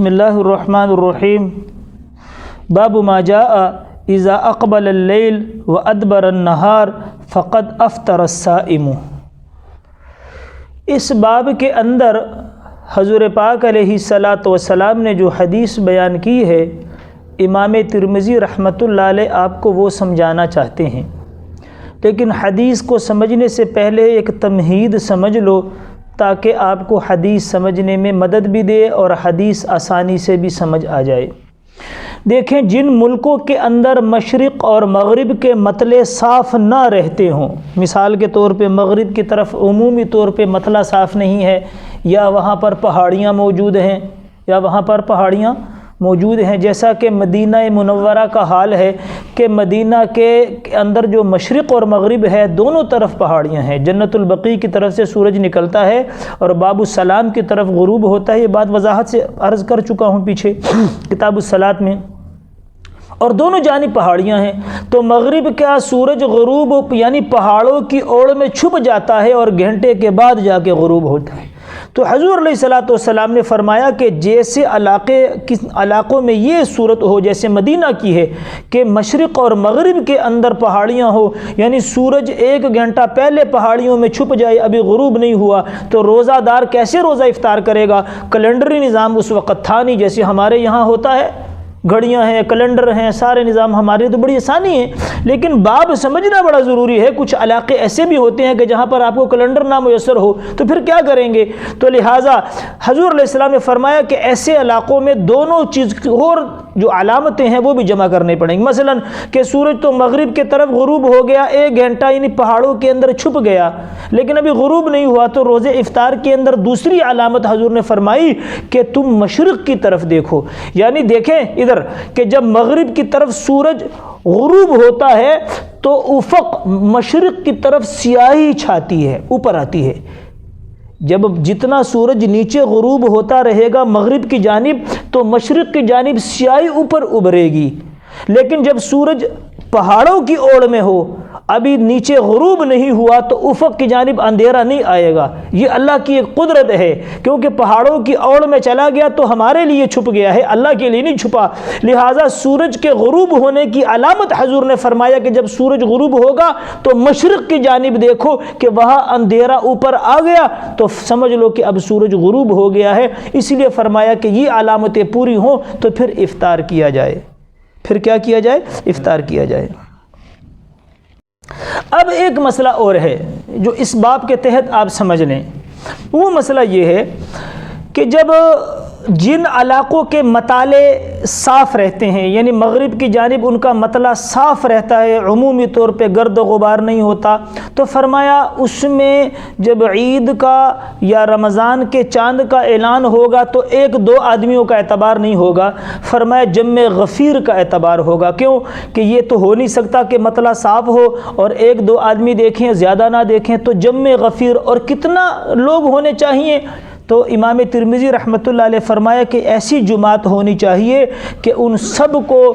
بسم اللہ الرحمن الرحیم باب ما جاء اذا اقبل اللیل وادبر النہار فقد افطر الصائم۔ اس باب کے اندر حضور پاک علیہ الصلاۃ والسلام نے جو حدیث بیان کی ہے، امام ترمذی رحمۃ اللہ علیہ آپ کو وہ سمجھانا چاہتے ہیں، لیکن حدیث کو سمجھنے سے پہلے ایک تمہید سمجھ لو تاکہ آپ کو حدیث سمجھنے میں مدد بھی دے اور حدیث آسانی سے بھی سمجھ آ جائے۔ دیکھیں، جن ملکوں کے اندر مشرق اور مغرب کے مطلع صاف نہ رہتے ہوں، مثال کے طور پہ مغرب کی طرف عمومی طور پہ مطلع صاف نہیں ہے، یا وہاں پر پہاڑیاں موجود ہیں، جیسا کہ مدینہ منورہ کا حال ہے کہ مدینہ کے اندر جو مشرق اور مغرب ہے دونوں طرف پہاڑیاں ہیں۔ جنت البقیع کی طرف سے سورج نکلتا ہے اور باب السلام کی طرف غروب ہوتا ہے، یہ بات وضاحت سے عرض کر چکا ہوں پیچھے کتاب الصلاۃ میں، اور دونوں جانب پہاڑیاں ہیں۔ تو مغرب کا سورج غروب یعنی پہاڑوں کی اوڑ میں چھپ جاتا ہے اور گھنٹے کے بعد جا کے غروب ہوتا ہے۔ تو حضور علیہ الصلاۃ والسلام نے فرمایا کہ جیسے علاقوں میں یہ صورت ہو جیسے مدینہ کی ہے کہ مشرق اور مغرب کے اندر پہاڑیاں ہو، یعنی سورج 1 گھنٹہ پہلے پہاڑیوں میں چھپ جائے، ابھی غروب نہیں ہوا، تو روزہ دار کیسے روزہ افطار کرے گا؟ کیلنڈری نظام اس وقت تھا نہیں جیسے ہمارے یہاں ہوتا ہے، گھڑیاں ہیں، کیلنڈر ہیں، سارے نظام ہمارے تو بڑی آسانی ہے، لیکن باب سمجھنا بڑا ضروری ہے۔ کچھ علاقے ایسے بھی ہوتے ہیں کہ جہاں پر آپ کو کیلنڈر نہ میسر ہو تو پھر کیا کریں گے؟ تو لہٰذا حضور علیہ السلام نے فرمایا کہ ایسے علاقوں میں دونوں چیز اور جو علامتیں ہیں وہ بھی جمع کرنی پڑیں گی۔ مثلا کہ سورج تو مغرب کی طرف غروب ہو گیا، 1 گھنٹہ یعنی پہاڑوں کے اندر چھپ گیا، لیکن ابھی غروب نہیں ہوا، تو روزے افطار کے اندر دوسری علامت حضور نے فرمائی کہ تم مشرق کی طرف دیکھو، یعنی دیکھیں ادھر کہ جب مغرب کی طرف سورج غروب ہوتا ہے تو افق مشرق کی طرف سیاہی چھاتی ہے، اوپر آتی ہے۔ جب جتنا سورج نیچے غروب ہوتا رہے گا مغرب کی جانب تو مشرق کی جانب سیاہی اوپر ابھرے گی، لیکن جب سورج پہاڑوں کی اوڑ میں ہو، ابھی نیچے غروب نہیں ہوا، تو افق کی جانب اندھیرا نہیں آئے گا۔ یہ اللہ کی ایک قدرت ہے، کیونکہ پہاڑوں کی اوڑ میں چلا گیا تو ہمارے لیے چھپ گیا ہے، اللہ کے لیے نہیں چھپا۔ لہٰذا سورج کے غروب ہونے کی علامت حضور نے فرمایا کہ جب سورج غروب ہوگا تو مشرق کی جانب دیکھو کہ وہاں اندھیرا اوپر آ گیا، تو سمجھ لو کہ اب سورج غروب ہو گیا ہے۔ اس لیے فرمایا کہ یہ علامتیں پوری ہوں تو پھر افطار کیا جائے۔ پھر کیا کیا جائے؟ افطار کیا جائے۔ اب ایک مسئلہ اور ہے جو اس باب کے تحت آپ سمجھ لیں، وہ مسئلہ یہ ہے کہ جب جن علاقوں کے مطالع صاف رہتے ہیں، یعنی مغرب کی جانب ان کا مطلع صاف رہتا ہے، عمومی طور پہ گرد و غبار نہیں ہوتا، تو فرمایا اس میں جب عید کا یا رمضان کے چاند کا اعلان ہوگا تو 1-2 آدمیوں کا اعتبار نہیں ہوگا، فرمایا جمع غفیر کا اعتبار ہوگا۔ کیوں کہ یہ تو ہو نہیں سکتا کہ مطلع صاف ہو اور 1-2 آدمی دیکھیں، زیادہ نہ دیکھیں، تو جمع غفیر، اور کتنا لوگ ہونے چاہیے؟ تو امام ترمذی رحمۃ اللہ علیہ فرمایا کہ ایسی جماعت ہونی چاہیے کہ ان سب کو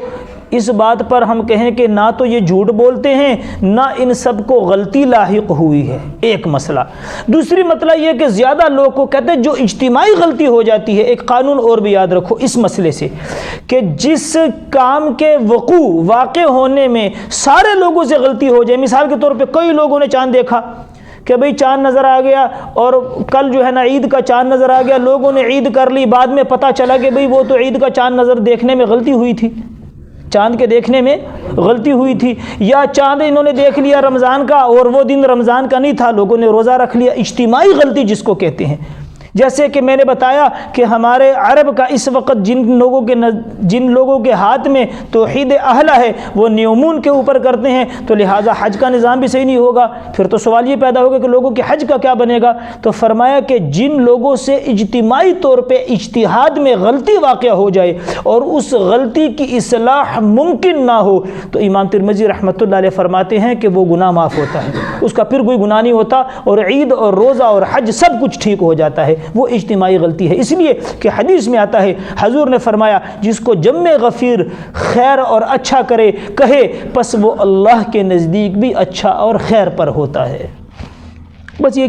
اس بات پر ہم کہیں کہ نہ تو یہ جھوٹ بولتے ہیں، نہ ان سب کو غلطی لاحق ہوئی ہے، ایک مسئلہ۔ دوسری مسئلہ یہ کہ زیادہ لوگ کو کہتے ہیں جو اجتماعی غلطی ہو جاتی ہے، ایک قانون اور بھی یاد رکھو اس مسئلے سے کہ جس کام کے واقع ہونے میں سارے لوگوں سے غلطی ہو جائے، مثال کے طور پہ کئی لوگوں نے چاند دیکھا کہ بھئی چاند نظر آ گیا، اور کل جو ہے نا عید کا چاند نظر آ گیا، لوگوں نے عید کر لی، بعد میں پتہ چلا کہ بھئی وہ تو عید کا چاند نظر دیکھنے میں غلطی ہوئی تھی، چاند کے دیکھنے میں غلطی ہوئی تھی، یا چاند انہوں نے دیکھ لیا رمضان کا اور وہ دن رمضان کا نہیں تھا، لوگوں نے روزہ رکھ لیا، اجتماعی غلطی جس کو کہتے ہیں۔ جیسے کہ میں نے بتایا کہ ہمارے عرب کا اس وقت جن لوگوں کے ہاتھ میں توحید اہلہ ہے وہ نیومون کے اوپر کرتے ہیں، تو لہٰذا حج کا نظام بھی صحیح نہیں ہوگا۔ پھر تو سوال یہ پیدا ہوگا کہ لوگوں کے حج کا کیا بنے گا؟ تو فرمایا کہ جن لوگوں سے اجتماعی طور پہ اجتہاد میں غلطی واقع ہو جائے اور اس غلطی کی اصلاح ممکن نہ ہو، تو امام ترمذی رحمۃ اللہ علیہ فرماتے ہیں کہ وہ گناہ معاف ہوتا ہے، اس کا پھر کوئی گناہ نہیں ہوتا، اور عید اور روزہ اور حج سب کچھ ٹھیک ہو جاتا ہے، وہ اجتماعی غلطی ہے۔ اس لیے کہ حدیث میں آتا ہے، حضور نے فرمایا جس کو جمع غفیر خیر اور اچھا کہے پس وہ اللہ کے نزدیک بھی اچھا اور خیر پر ہوتا ہے۔ بس یہ